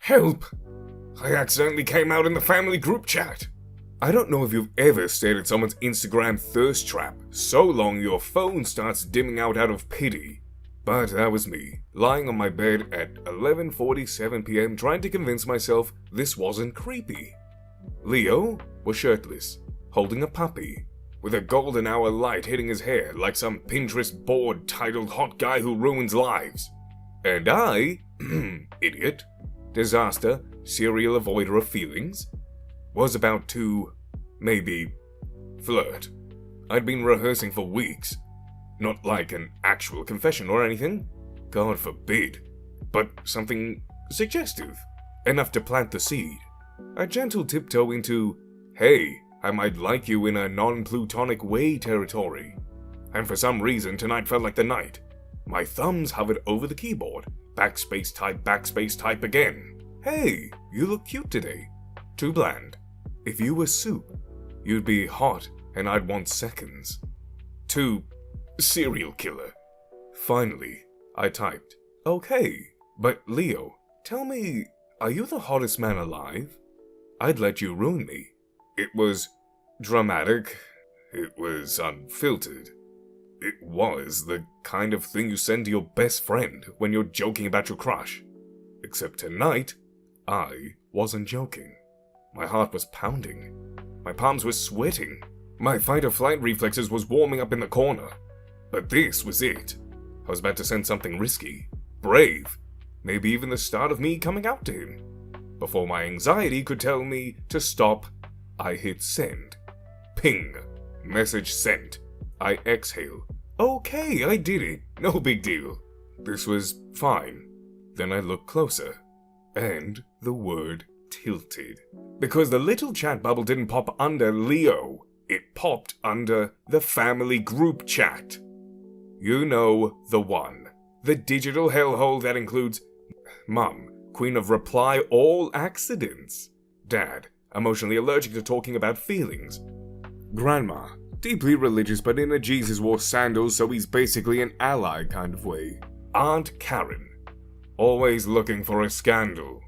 Help! I accidentally came out in the family group chat. I don't know if you've ever stared at someone's Instagram thirst trap so long your phone starts dimming out of pity. But that was me, lying on my bed at 11:47 p.m. trying to convince myself this wasn't creepy. Leo was shirtless, holding a puppy, with a golden hour light hitting his hair like some Pinterest board titled Hot Guy Who Ruins Lives. And I, idiot, disaster, serial avoider of feelings, was about to, maybe, flirt. I'd been rehearsing for weeks. Not like an actual confession or anything, God forbid, but something suggestive, enough to plant the seed. A gentle tiptoe into, hey, I might like you in a non-plutonic way territory. And for some reason, tonight felt like the night. My thumbs hovered over the keyboard. Backspace type again. Hey, you look cute today. Too bland. If you were soup, you'd be hot and I'd want seconds. Too serial killer. Finally, I typed, okay, but Leo, tell me, are you the hottest man alive? I'd let you ruin me. It was dramatic. It was unfiltered. It was the kind of thing you send to your best friend when you're joking about your crush. Except tonight, I wasn't joking. My heart was pounding. My palms were sweating. My fight-or-flight reflexes was warming up in the corner. But this was it. I was about to send something risky, brave, maybe even the start of me coming out to him. Before my anxiety could tell me to stop, I hit send. Ping. Message sent. I exhale. Okay, I did it. No big deal. This was fine. Then I looked closer, and the word tilted. Because the little chat bubble didn't pop under Leo, it popped under the family group chat. You know the one. The digital hellhole that includes Mum, queen of reply all accidents. Dad, emotionally allergic to talking about feelings. Grandma, deeply religious but in a Jesus wore sandals so he's basically an ally kind of way. Aunt Karen, always looking for a scandal.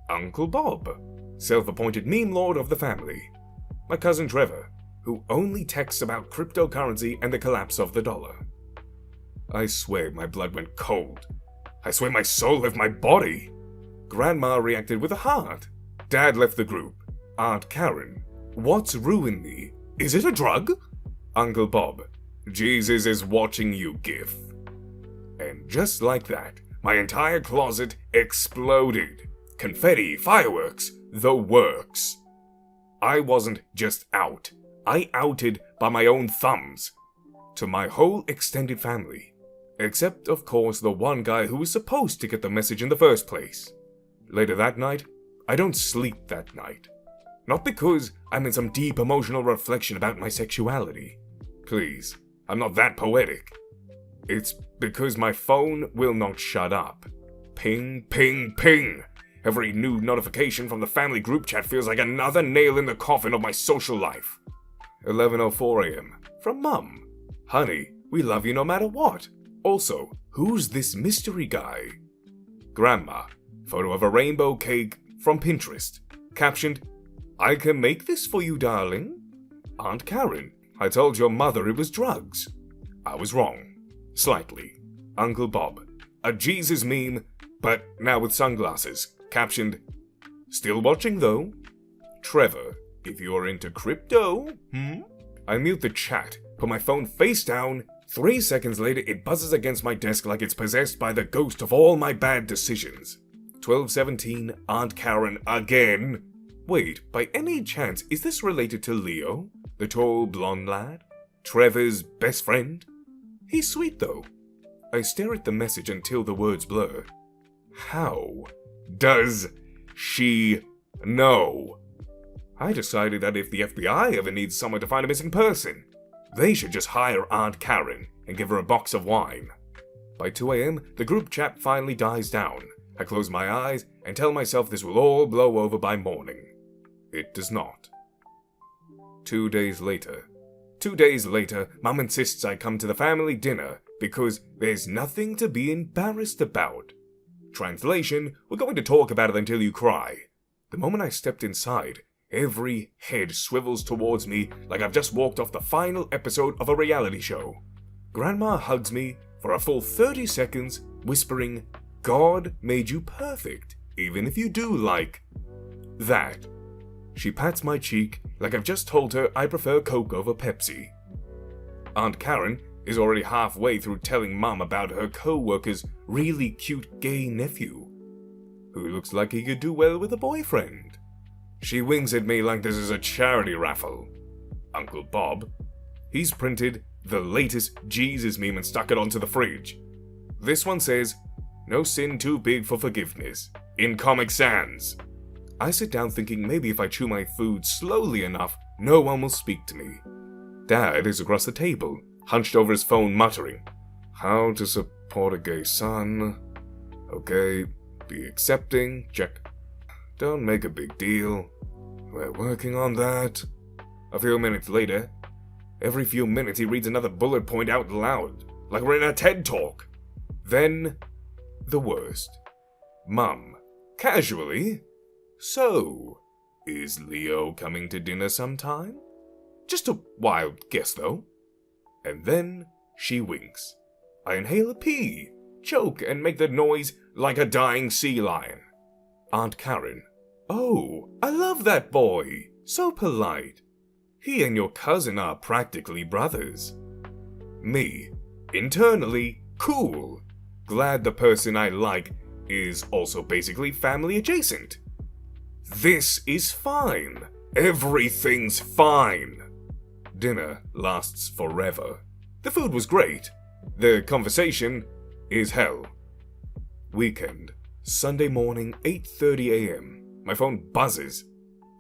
Uncle Bob, self-appointed meme lord of the family. My cousin Trevor, who only texts about cryptocurrency and the collapse of the dollar. I swear my blood went cold. I swear my soul left my body. Grandma reacted with a heart. Dad left the group. Aunt Karen, what's ruined me? Is it a drug? Uncle Bob, Jesus is watching you gif. And just like that, my entire closet exploded. Confetti, fireworks, the works. I wasn't just out. I outed by my own thumbs. To my whole extended family. Except, of course, the one guy who was supposed to get the message in the first place. Later that night, I don't sleep that night. Not because I'm in some deep emotional reflection about my sexuality. Please, I'm not that poetic. It's because my phone will not shut up. Ping, ping, ping. Every new notification from the family group chat feels like another nail in the coffin of my social life. 11:04 a.m. From Mum. Honey, we love you no matter what. Also, who's this mystery guy? Grandma. Photo of a rainbow cake from Pinterest. Captioned, I can make this for you, darling. Aunt Karen. I told your mother it was drugs. I was wrong. Slightly. Uncle Bob. A Jesus meme, but now with sunglasses. Captioned, still watching though. Trevor. If you're into crypto, I mute the chat, put my phone face down. 3 seconds later, it buzzes against my desk like it's possessed by the ghost of all my bad decisions. 12:17, Aunt Karen again. Wait, by any chance, is this related to Leo? The tall blonde lad? Trevor's best friend? He's sweet though. I stare at the message until the words blur. How does she know? I decided that if the FBI ever needs someone to find a missing person, they should just hire Aunt Karen and give her a box of wine. By 2 a.m., the group chat finally dies down. I close my eyes and tell myself this will all blow over by morning. It does not. 2 days later. 2 days later, Mum insists I come to the family dinner because there's nothing to be embarrassed about. Translation, we're going to talk about it until you cry. The moment I stepped inside, every head swivels towards me like I've just walked off the final episode of a reality show. Grandma hugs me for a full 30 seconds, whispering, "God made you perfect, even if you do like that." She pats my cheek like I've just told her I prefer Coke over Pepsi. Aunt Karen is already halfway through telling Mum about her co-worker's really cute gay nephew, who looks like he could do well with a boyfriend. She winks at me like this is a charity raffle. Uncle Bob, he's printed the latest Jesus meme and stuck it onto the fridge. This one says, "No sin too big for forgiveness," in Comic Sans. I sit down thinking maybe if I chew my food slowly enough, no one will speak to me. Dad is across the table, hunched over his phone muttering, "How to support a gay son. Okay, be accepting, check. Don't make a big deal. We're working on that." A few minutes later, every few minutes he reads another bullet point out loud, like we're in a TED Talk. Then, the worst. Mum, casually, "So, is Leo coming to dinner sometime?" Just a wild guess though. And then she winks. I inhale a pee, choke, and make the noise like a dying sea lion. Aunt Karen, "Oh, I love that boy. So polite. He and your cousin are practically brothers." Me, internally, cool. Glad the person I like is also basically family adjacent. This is fine. Everything's fine. Dinner lasts forever. The food was great. The conversation is hell. Weekend, Sunday morning, 8:30 a.m. My phone buzzes.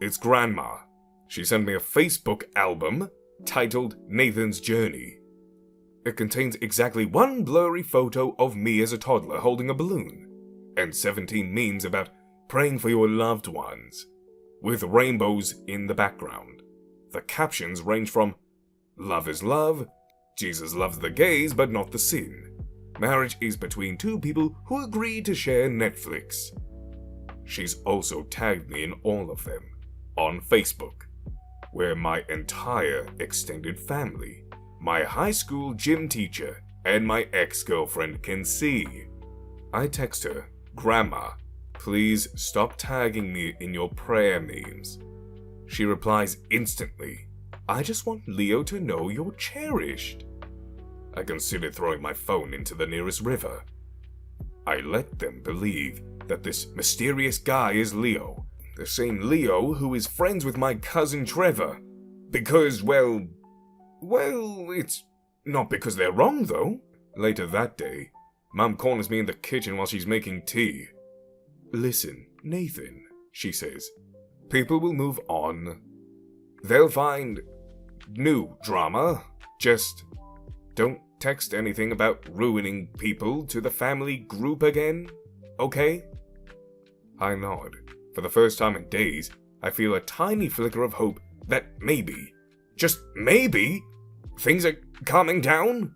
It's Grandma. She sent me a Facebook album titled Nathan's Journey. It contains exactly one blurry photo of me as a toddler holding a balloon, and 17 memes about praying for your loved ones, with rainbows in the background. The captions range from "Love is love," "Jesus loves the gays but not the sin," "Marriage is between two people who agree to share Netflix." She's also tagged me in all of them on Facebook, where my entire extended family, my high school gym teacher, and my ex-girlfriend can see. I text her, "Grandma, please stop tagging me in your prayer memes." She replies instantly, "I just want Leo to know you're cherished." I considered throwing my phone into the nearest river. I let them believe that this mysterious guy is Leo, the same Leo who is friends with my cousin Trevor. Because, well, it's not because they're wrong, though. Later that day, Mum corners me in the kitchen while she's making tea. "Listen, Nathan," she says, "people will move on. They'll find new drama. Just don't text anything about ruining people to the family group again, okay?" I nod. For the first time in days, I feel a tiny flicker of hope that maybe, just maybe, things are calming down.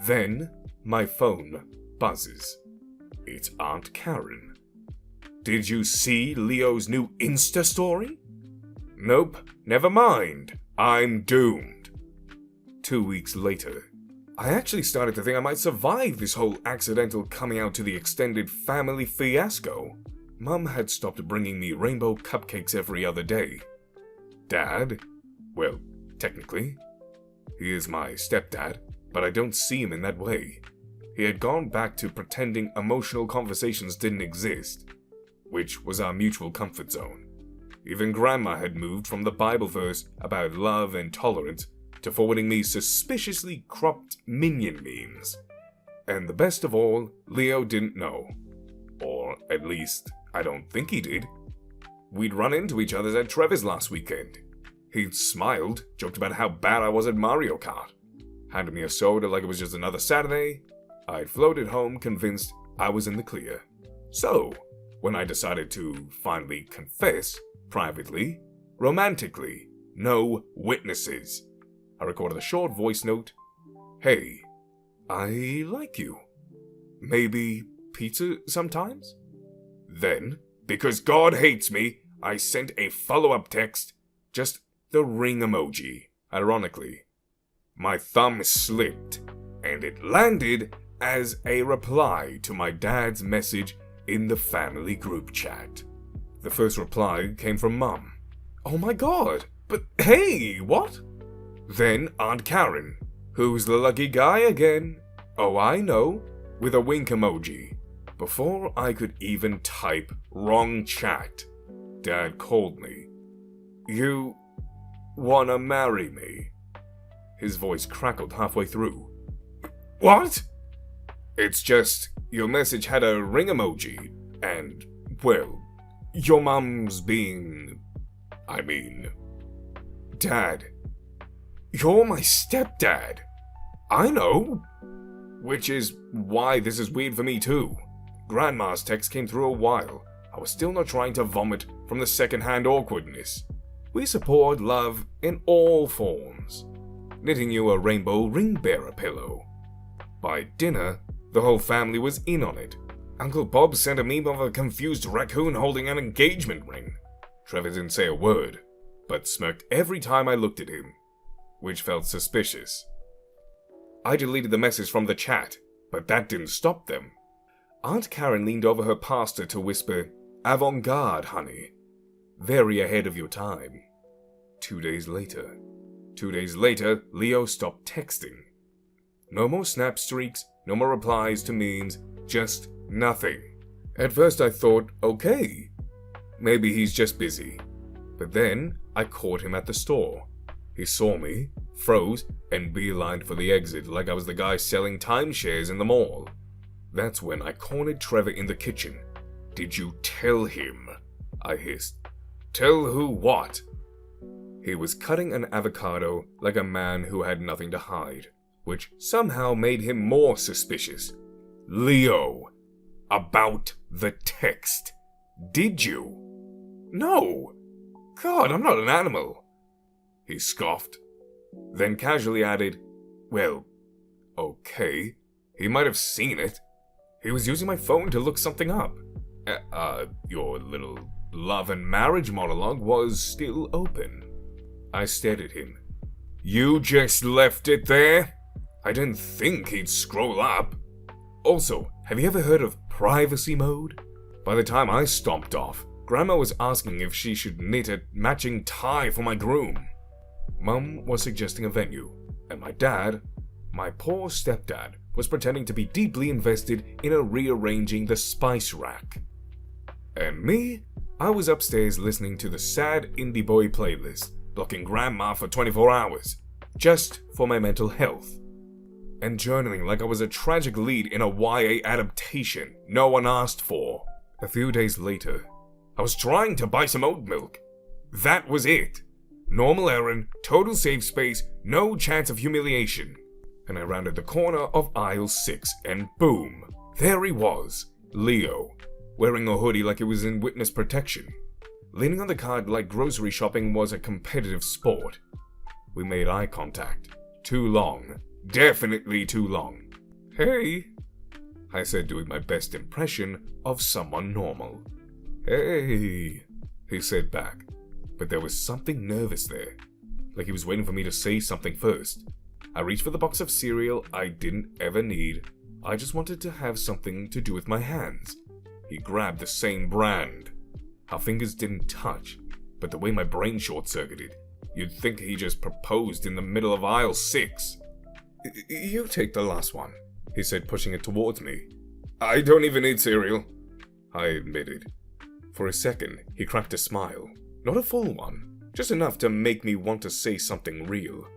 Then my phone buzzes. It's Aunt Karen. "Did you see Leo's new Insta story?" "Nope, never mind. I'm doomed." 2 weeks later, I actually started to think I might survive this whole accidental coming out to the extended family fiasco. Mum had stopped bringing me rainbow cupcakes every other day. Dad, well, technically, he is my stepdad, but I don't see him in that way. He had gone back to pretending emotional conversations didn't exist, which was our mutual comfort zone. Even Grandma had moved from the Bible verse about love and tolerance to forwarding me suspiciously cropped minion memes. And the best of all, Leo didn't know. Or at least, I don't think he did. We'd run into each other at Trevor's last weekend. He smiled, joked about how bad I was at Mario Kart, handed me a soda like it was just another Saturday. I'd floated home convinced I was in the clear. So, when I decided to finally confess, privately, romantically, no witnesses, I recorded a short voice note. "Hey, I like you. Maybe pizza sometimes? Then, because God hates me, I sent a follow-up text, just the ring emoji, ironically. My thumb slipped, and it landed as a reply to my dad's message in the family group chat. The first reply came from Mum. Oh my god, but hey, what? Then Aunt Karen, who's the lucky guy again? Oh, I know, with a wink emoji. Before I could even type wrong chat, Dad called me. You wanna marry me? His voice crackled halfway through. What? It's just, your message had a ring emoji, and, well, your mum's being... Dad, you're my stepdad. I know. Which is why this is weird for me too. Grandma's text came through a while. I was still not trying to vomit from the second-hand awkwardness. We support love in all forms. Knitting you a rainbow ring bearer pillow. By dinner, the whole family was in on it. Uncle Bob sent a meme of a confused raccoon holding an engagement ring. Trevor didn't say a word, but smirked every time I looked at him, which felt suspicious. I deleted the message from the chat, but that didn't stop them. Aunt Karen leaned over her pasta to whisper, "Avant-garde, honey. Very ahead of your time." 2 days later. 2 days later, Leo stopped texting. No more snap streaks, no more replies to memes, just nothing. At first I thought, okay, maybe he's just busy. But then I caught him at the store. He saw me, froze, and beelined for the exit like I was the guy selling timeshares in the mall. That's when I cornered Trevor in the kitchen. "Did you tell him?" I hissed. "Tell who what?" He was cutting an avocado like a man who had nothing to hide, which somehow made him more suspicious. "Leo, about the text. Did you?" "No. God, I'm not an animal." He scoffed, then casually added, "Well, okay, he might have seen it. He was using my phone to look something up. Your little love and marriage monologue was still open." I stared at him. "You just left it there? I didn't think he'd scroll up. Also, have you ever heard of privacy mode?" By the time I stomped off, Grandma was asking if she should knit a matching tie for my groom. Mum was suggesting a venue, and my dad, my poor stepdad, was pretending to be deeply invested in rearranging the spice rack. And me, I was upstairs listening to the sad indie boy playlist, blocking Grandma for 24 hours, just for my mental health. And journaling like I was a tragic lead in a YA adaptation no one asked for. A few days later, I was trying to buy some oat milk. That was it. Normal errand, total safe space, no chance of humiliation. And I rounded the corner of aisle 6 and boom, there he was, Leo, wearing a hoodie like it was in witness protection. Leaning on the cart like grocery shopping was a competitive sport. We made eye contact. Too long. Definitely too long. "Hey," I said, doing my best impression of someone normal. "Hey," he said back, but there was something nervous there, like he was waiting for me to say something first. I reached for the box of cereal I didn't ever need. I just wanted to have something to do with my hands. He grabbed the same brand. Our fingers didn't touch, but the way my brain short-circuited, you'd think he just proposed in the middle of aisle 6. "You take the last one," he said, pushing it towards me. "I don't even eat cereal," I admitted. For a second, he cracked a smile. Not a full one, just enough to make me want to say something real.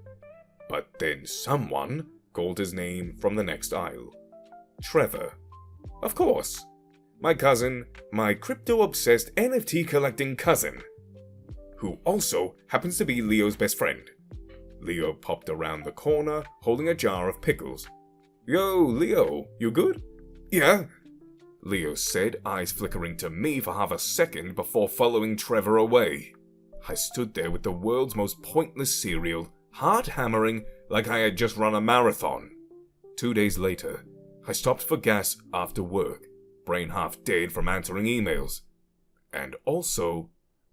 But then someone called his name from the next aisle. Trevor. Of course. My cousin, my crypto-obsessed NFT-collecting cousin, who also happens to be Leo's best friend. Leo popped around the corner, holding a jar of pickles. "Yo, Leo, you good?" "Yeah," Leo said, eyes flickering to me for half a second before following Trevor away. I stood there with the world's most pointless cereal, heart hammering like I had just run a marathon. 2 days later, I stopped for gas after work. brain half dead from answering emails. And also,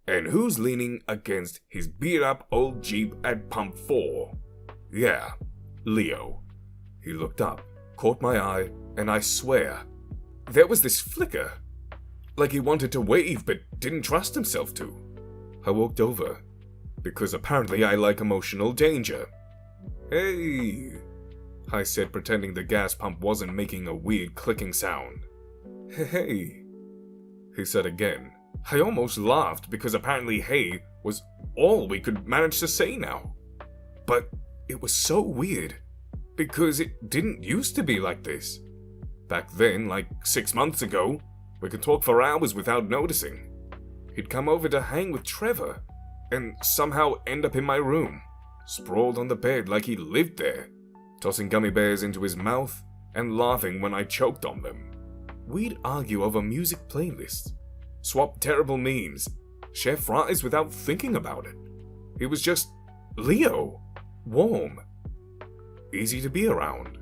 and who's leaning against his beat-up old Jeep at Pump 4? Yeah, Leo. He looked up, caught my eye, and I swear, there was this flicker. Like he wanted to wave but didn't trust himself to. I walked over, because apparently I like emotional danger. Hey, I said, pretending the gas pump wasn't making a weird clicking sound. Hey, he said again. I almost laughed because apparently hey was all we could manage to say now. But it was so weird, because it didn't used to be like this. Back then, like 6 months ago, we could talk for hours without noticing. He'd come over to hang with Trevor, and somehow end up in my room, sprawled on the bed like he lived there, tossing gummy bears into his mouth and laughing when I choked on them. We'd argue over music playlists, swap terrible memes, share fries without thinking about it. He was just Leo, warm, easy to be around,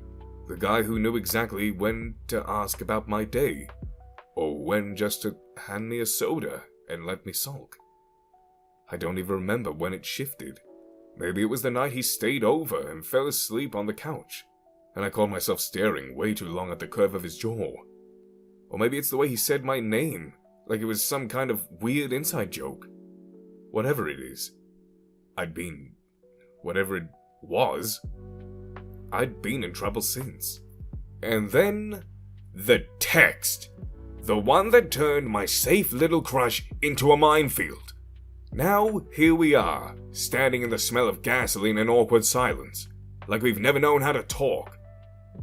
the guy who knew exactly when to ask about my day, or when just to hand me a soda and let me sulk. I don't even remember when it shifted. Maybe it was the night he stayed over and fell asleep on the couch, and I caught myself staring way too long at the curve of his jaw. Or maybe it's the way he said my name, like it was some kind of weird inside joke. Whatever it is, whatever it was, I'd been in trouble since. And then, the text. The one that turned my safe little crush into a minefield. Now, here we are, standing in the smell of gasoline and awkward silence, like we've never known how to talk.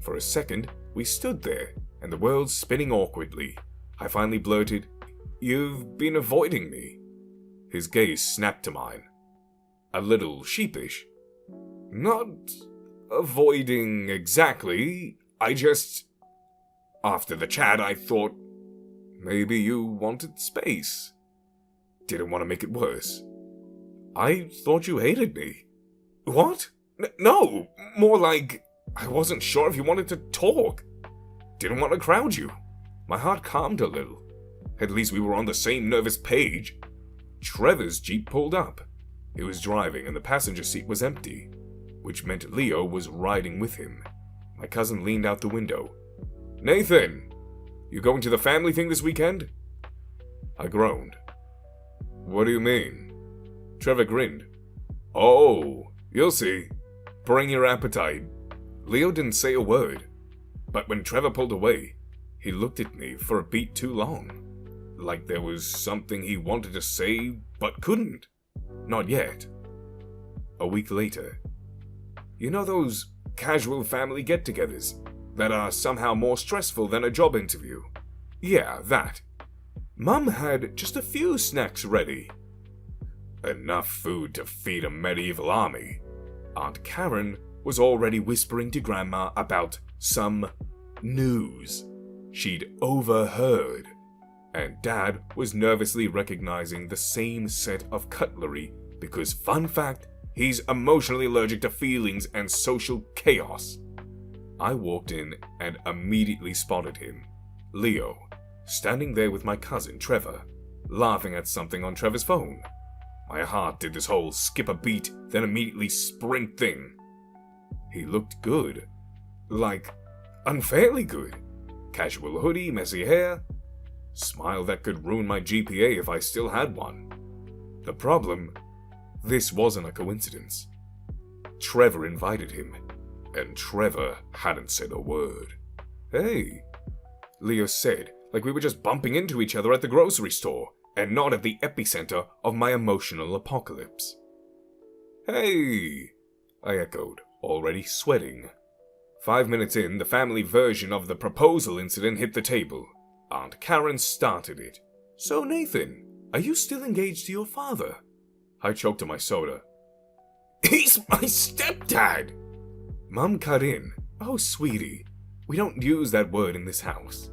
For a second, we stood there, and the world spinning awkwardly. I finally blurted, "You've been avoiding me." His gaze snapped to mine. A little sheepish. "Not avoiding exactly, After the chat, I thought, maybe you wanted space. Didn't want to make it worse. I thought you hated me." "What? No, more like, I wasn't sure if you wanted to talk. Didn't want to crowd you." My heart calmed a little. At least we were on the same nervous page. Trevor's Jeep pulled up. He was driving and the passenger seat was empty, which meant Leo was riding with him. My cousin leaned out the window. "Nathan, you going to the family thing this weekend?" I groaned. "What do you mean?" Trevor grinned. "Oh, you'll see. Bring your appetite." Leo didn't say a word, but when Trevor pulled away, he looked at me for a beat too long, like there was something he wanted to say but couldn't. Not yet. A week later. You know those casual family get-togethers that are somehow more stressful than a job interview? Yeah, that. Mum had just a few snacks ready. Enough food to feed a medieval army. Aunt Karen was already whispering to Grandma about some news she'd overheard, and Dad was nervously recognizing the same set of cutlery because, fun fact, he's emotionally allergic to feelings and social chaos. I walked in and immediately spotted him, Leo, standing there with my cousin Trevor, laughing at something on Trevor's phone. My heart did this whole skip a beat, then immediately sprint thing. He looked good. Like, unfairly good. Casual hoodie, messy hair. Smile that could ruin my GPA if I still had one. The problem, this wasn't a coincidence. Trevor invited him, and Trevor hadn't said a word. "Hey," Leo said, like we were just bumping into each other at the grocery store, and not at the epicenter of my emotional apocalypse. "Hey," I echoed, already sweating. 5 minutes in, the family version of the proposal incident hit the table. Aunt Karen started it. "So Nathan, are you still engaged to your father?" I choked on my soda. "He's my stepdad!" Mum cut in. "Oh, sweetie, we don't use that word in this house."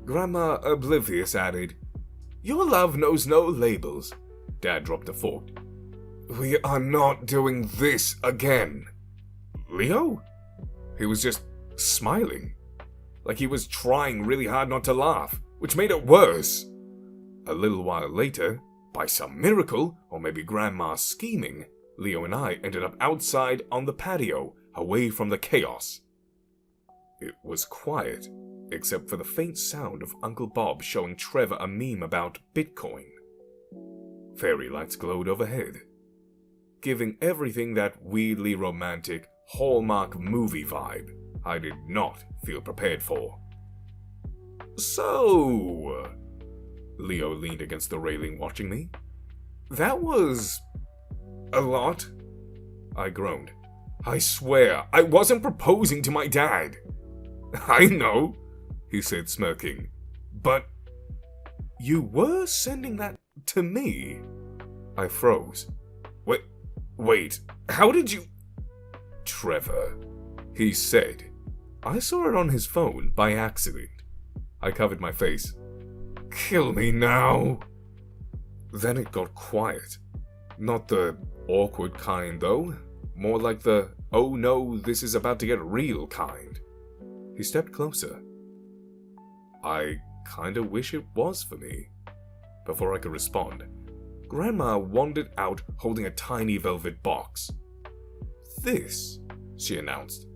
Grandma, oblivious, added, "Your love knows no labels." Dad dropped a fork. "We are not doing this again." "Leo?" He was just smiling, like he was trying really hard not to laugh, which made it worse. A little while later, by some miracle, or maybe Grandma's scheming, Leo and I ended up outside on the patio, away from the chaos. It was quiet, except for the faint sound of Uncle Bob showing Trevor a meme about Bitcoin. Fairy lights glowed overhead, giving everything that weirdly romantic Hallmark movie vibe I did not feel prepared for. So, Leo leaned against the railing watching me. That was a lot, I groaned. I swear, I wasn't proposing to my dad. I know, he said, smirking. But you were sending that to me? I froze. Wait, how did you... Trevor, he said. I saw it on his phone by accident. I covered my face. Kill me now. Then it got quiet. Not the awkward kind, though. More like the, oh no, this is about to get real kind. He stepped closer. I kinda wish it was for me. Before I could respond, Grandma wandered out holding a tiny velvet box. This, she announced,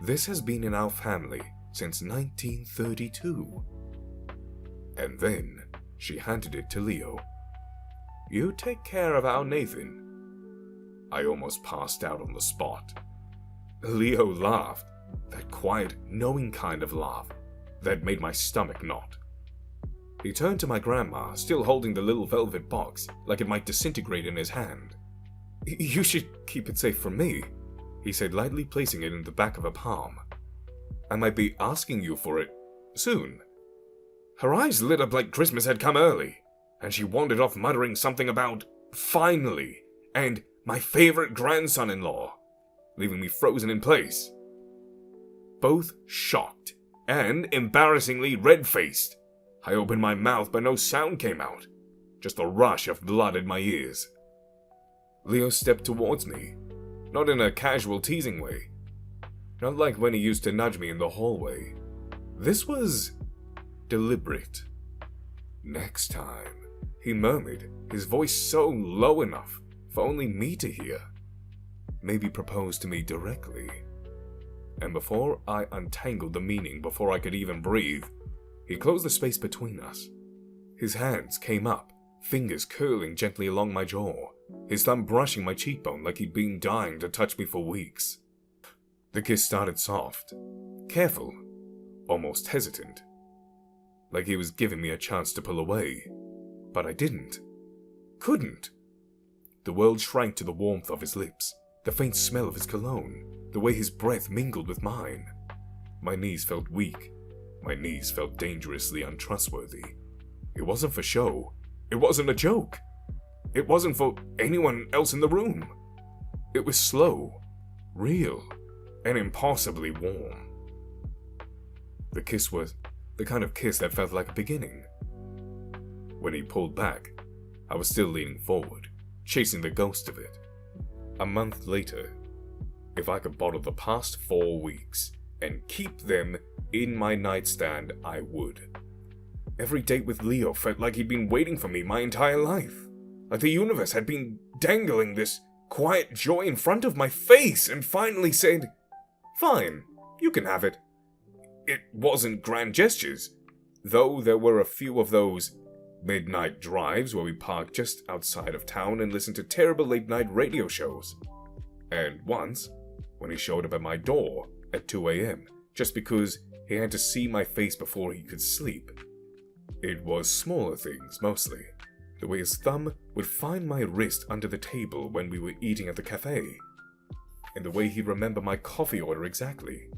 this has been in our family since 1932. And then she handed it to Leo. You take care of our Nathan. I almost passed out on the spot. Leo laughed, that quiet, knowing kind of laugh that made my stomach knot. He turned to my grandma, still holding the little velvet box like it might disintegrate in his hand. You should keep it safe from me, he said, lightly placing it in the back of her palm. I might be asking you for it soon. Her eyes lit up like Christmas had come early, and she wandered off muttering something about finally and my favorite grandson-in-law, leaving me frozen in place. Both shocked and embarrassingly red-faced. I opened my mouth, but no sound came out, just a rush of blood in my ears. Leo stepped towards me, not in a casual teasing way, not like when he used to nudge me in the hallway. This was deliberate. Next time, he murmured, his voice so low enough for only me to hear. Maybe propose to me directly. And before I untangled the meaning, before I could even breathe, he closed the space between us. His hands came up, fingers curling gently along my jaw, his thumb brushing my cheekbone like he'd been dying to touch me for weeks. The kiss started soft, careful, almost hesitant, like he was giving me a chance to pull away. But I didn't. Couldn't. The world shrank to the warmth of his lips, the faint smell of his cologne, the way his breath mingled with mine. My knees felt weak. My knees felt dangerously untrustworthy. It wasn't for show. It wasn't a joke. It wasn't for anyone else in the room. It was slow, real, and impossibly warm. The kiss was the kind of kiss that felt like a beginning. When he pulled back, I was still leaning forward, chasing the ghost of it. A month later, if I could bottle the past 4 weeks and keep them in my nightstand, I would. Every date with Leo felt like he'd been waiting for me my entire life. Like the universe had been dangling this quiet joy in front of my face and finally said, fine, you can have it. It wasn't grand gestures, though there were a few of those midnight drives where we parked just outside of town and listened to terrible late-night radio shows. And once, when he showed up at my door at 2 a.m., just because he had to see my face before he could sleep. It was smaller things, mostly. The way his thumb would find my wrist under the table when we were eating at the cafe. And the way he'd remember my coffee order exactly.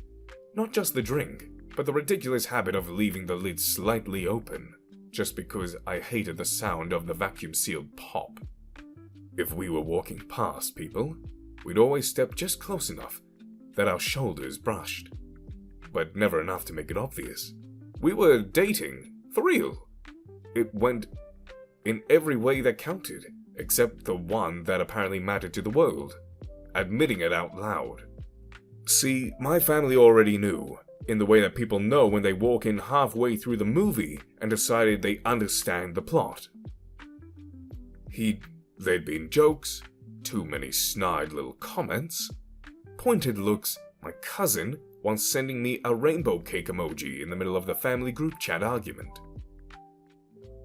Not just the drink, but the ridiculous habit of leaving the lid slightly open, just because I hated the sound of the vacuum-sealed pop. If we were walking past people, we'd always step just close enough that our shoulders brushed. But never enough to make it obvious. We were dating, for real. It went in every way that counted, except the one that apparently mattered to the world. Admitting it out loud. See, my family already knew. in the way that people know when they walk in halfway through the movie and decided they understand the plot. There'd been jokes, too many snide little comments, pointed looks, my cousin once sending me a rainbow cake emoji in the middle of the family group chat argument.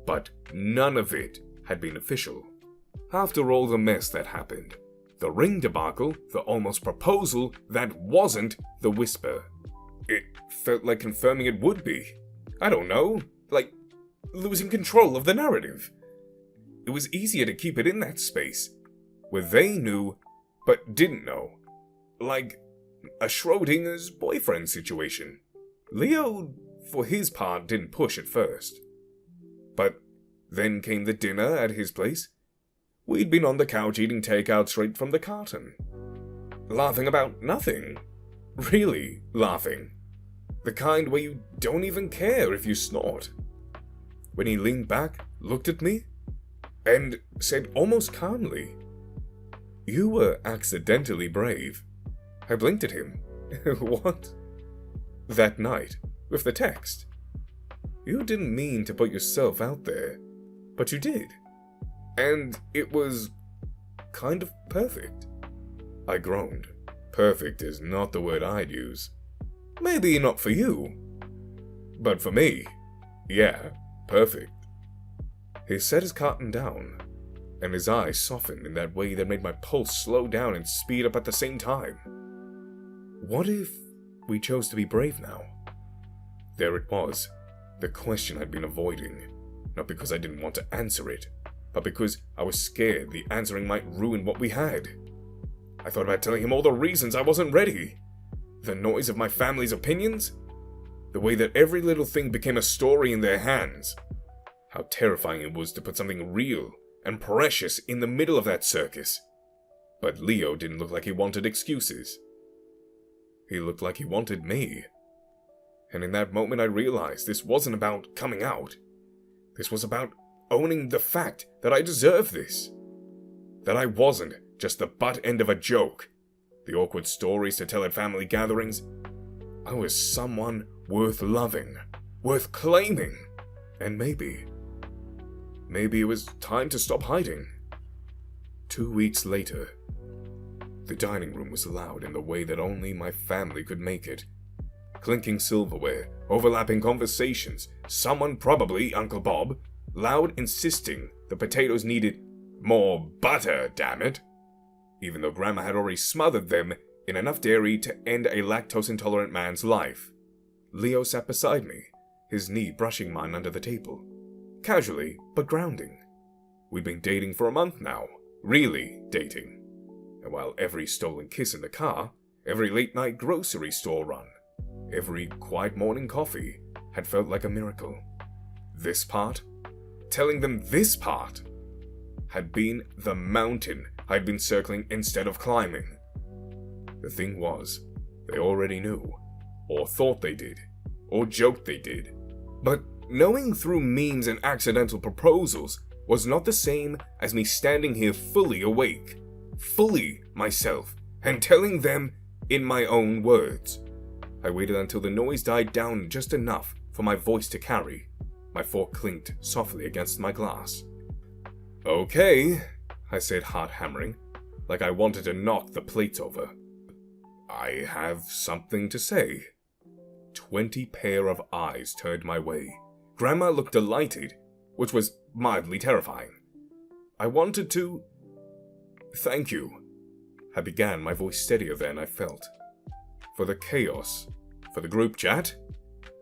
But none of it had been official. After all the mess that happened, the ring debacle, the almost proposal that wasn't the whisper, it felt like confirming it would be. I don't know, like losing control of the narrative. It was easier to keep it in that space, where they knew, but didn't know. Like a Schrodinger's boyfriend situation. Leo, for his part, didn't push at first. But then came the dinner at his place. We'd been on the couch eating takeout straight from the carton. Laughing about nothing. Really laughing. The kind where you don't even care if you snort. When he leaned back, looked at me, and said almost calmly, "You were accidentally brave." I blinked at him. What? That night, with the text. You didn't mean to put yourself out there, but you did. And it was kind of perfect. I groaned. Perfect is not the word I'd use. Maybe not for you. But for me, yeah, perfect. He set his carton down, and his eyes softened in that way that made my pulse slow down and speed up at the same time. What if we chose to be brave now? There it was, the question I'd been avoiding, not because I didn't want to answer it, but because I was scared the answering might ruin what we had. I thought about telling him all the reasons I wasn't ready. The noise of my family's opinions, the way that every little thing became a story in their hands. How terrifying it was to put something real and precious in the middle of that circus. But Leo didn't look like he wanted excuses. He looked like he wanted me. And in that moment I realized this wasn't about coming out. This was about owning the fact that I deserved this. That I wasn't just the butt end of a joke. The awkward stories to tell at family gatherings. I was someone worth loving, worth claiming. And maybe it was time to stop hiding. 2 weeks later, the dining room was loud in the way that only my family could make it. Clinking silverware, overlapping conversations, someone, probably Uncle Bob, loud insisting the potatoes needed more butter, damn it. Even though Grandma had already smothered them in enough dairy to end a lactose-intolerant man's life. Leo sat beside me, his knee brushing mine under the table. Casually, but grounding. We'd been dating for a month now. Really dating. And while every stolen kiss in the car, every late-night grocery store run, every quiet morning coffee had felt like a miracle, this part, telling them this part, had been the mountain I'd been circling instead of climbing. The thing was, they already knew, or thought they did, or joked they did. But knowing through memes and accidental proposals was not the same as me standing here fully awake, fully myself, and telling them in my own words. I waited until the noise died down just enough for my voice to carry. My fork clinked softly against my glass. "Okay," I said, heart hammering, like I wanted to knock the plates over. "I have something to say." 20 pair of eyes turned my way. Grandma looked delighted, which was mildly terrifying. I wanted to... "Thank you," I began, my voice steadier than I felt. "For the chaos, for the group chat,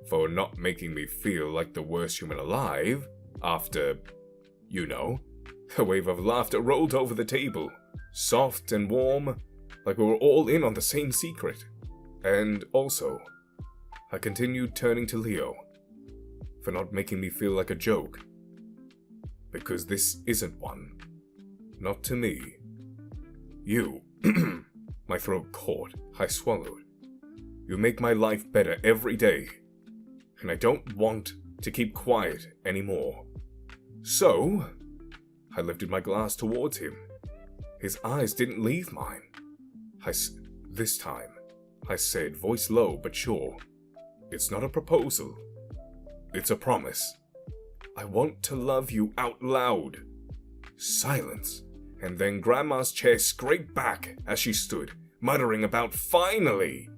for not making me feel like the worst human alive, after, you know." A wave of laughter rolled over the table, soft and warm, like we were all in on the same secret. And also, I continued turning to Leo, for not making me feel like a joke. Because this isn't one. Not to me. You, my throat caught, I swallowed. You make my life better every day, and I don't want to keep quiet anymore. So, I lifted my glass towards him. His eyes didn't leave mine. This time, I said, voice low but sure, It's not a proposal. It's a promise. I want to love you out loud. Silence. And then Grandma's chair scraped back as she stood, muttering about finally,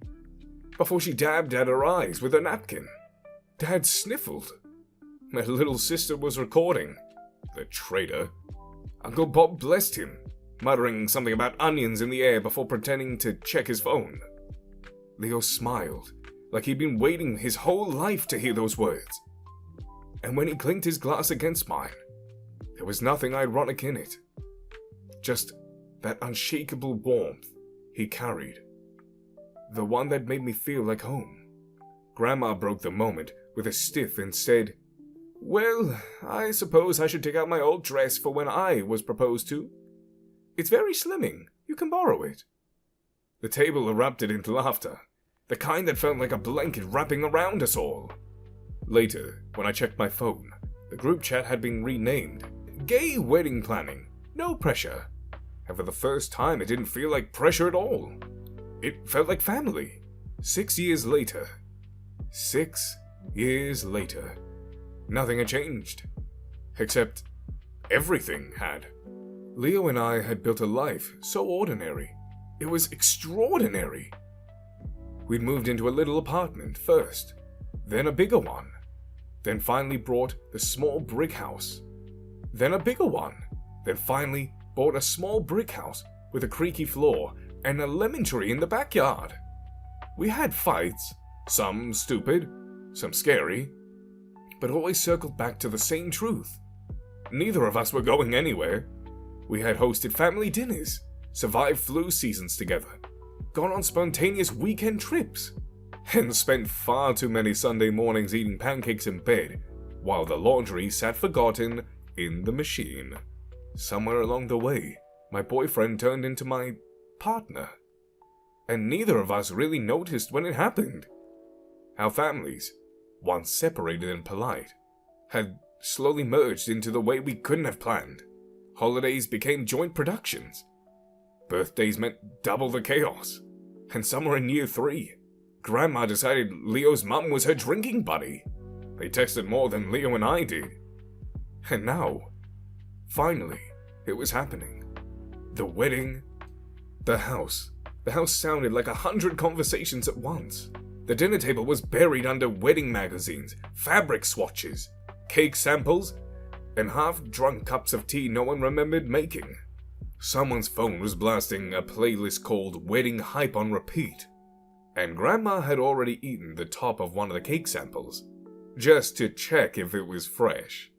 before she dabbed at her eyes with a napkin. Dad sniffled. My little sister was recording. The traitor. Uncle Bob blessed him, muttering something about onions in the air before pretending to check his phone. Leo smiled, like he'd been waiting his whole life to hear those words. And when he clinked his glass against mine, there was nothing ironic in it. Just that unshakable warmth he carried. The one that made me feel like home. Grandma broke the moment with a stiff and said, "Well, I suppose I should take out my old dress for when I was proposed to. It's very slimming. You can borrow it." The table erupted into laughter, the kind that felt like a blanket wrapping around us all. Later, when I checked my phone, the group chat had been renamed Gay Wedding Planning. No pressure. And for the first time, it didn't feel like pressure at all. It felt like family. 6 years later. 6 years later. Nothing had changed. Except everything had. Leo and I had built a life so ordinary. It was extraordinary. We'd moved into a little apartment first, then a bigger one, then finally bought the small brick house, then a bigger one, then finally bought a small brick house with a creaky floor and a lemon tree in the backyard. We had fights, some stupid, some scary, but always circled back to the same truth. Neither of us were going anywhere. We had hosted family dinners, survived flu seasons together, gone on spontaneous weekend trips, and spent far too many Sunday mornings eating pancakes in bed while the laundry sat forgotten in the machine. Somewhere along the way, my boyfriend turned into my partner, and neither of us really noticed when it happened. Our families, once separated and polite, had slowly merged into the way we couldn't have planned. Holidays became joint productions. Birthdays meant double the chaos. And somewhere in year 3, Grandma decided Leo's mum was her drinking buddy. They texted more than Leo and I did. And now, finally, it was happening. The wedding. The house. The house sounded like 100 conversations at once. The dinner table was buried under wedding magazines, fabric swatches, cake samples, and half-drunk cups of tea no one remembered making. Someone's phone was blasting a playlist called Wedding Hype on repeat, and Grandma had already eaten the top of one of the cake samples, just to check if it was fresh.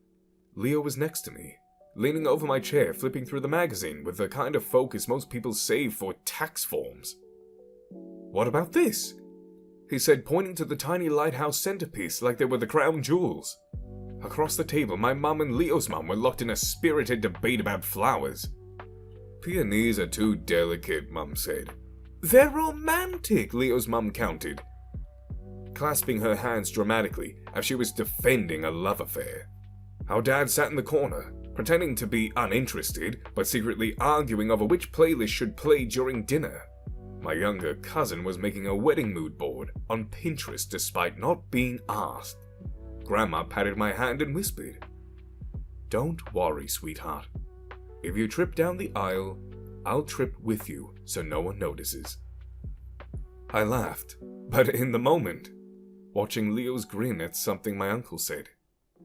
Leo was next to me, leaning over my chair, flipping through the magazine with the kind of focus most people save for tax forms. "What about this?" he said, pointing to the tiny lighthouse centerpiece like they were the crown jewels. Across the table, my mum and Leo's mum were locked in a spirited debate about flowers. "Peonies are too delicate," Mum said. "They're romantic," Leo's mum countered, clasping her hands dramatically as she was defending a love affair. Our dad sat in the corner, pretending to be uninterested, but secretly arguing over which playlist should play during dinner. My younger cousin was making a wedding mood board on Pinterest despite not being asked. Grandma patted my hand and whispered, "Don't worry, sweetheart. If you trip down the aisle, I'll trip with you so no one notices." I laughed, but in the moment, watching Leo's grin at something my uncle said,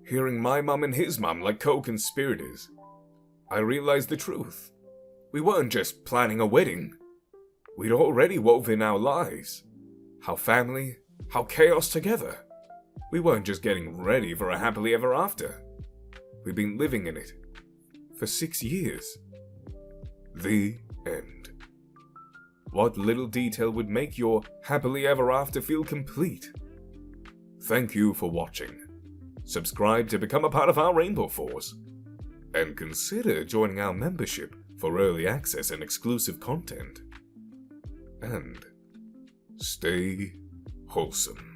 hearing my mum and his mum like co-conspirators, I realized the truth. We weren't just planning a wedding. We'd already woven our lives. How family, how chaos together. We weren't just getting ready for a happily ever after. We'd been living in it for 6 years. The end. What little detail would make your happily ever after feel complete? Thank you for watching. Subscribe to become a part of our Rainbow Force. And consider joining our membership for early access and exclusive content. And stay wholesome.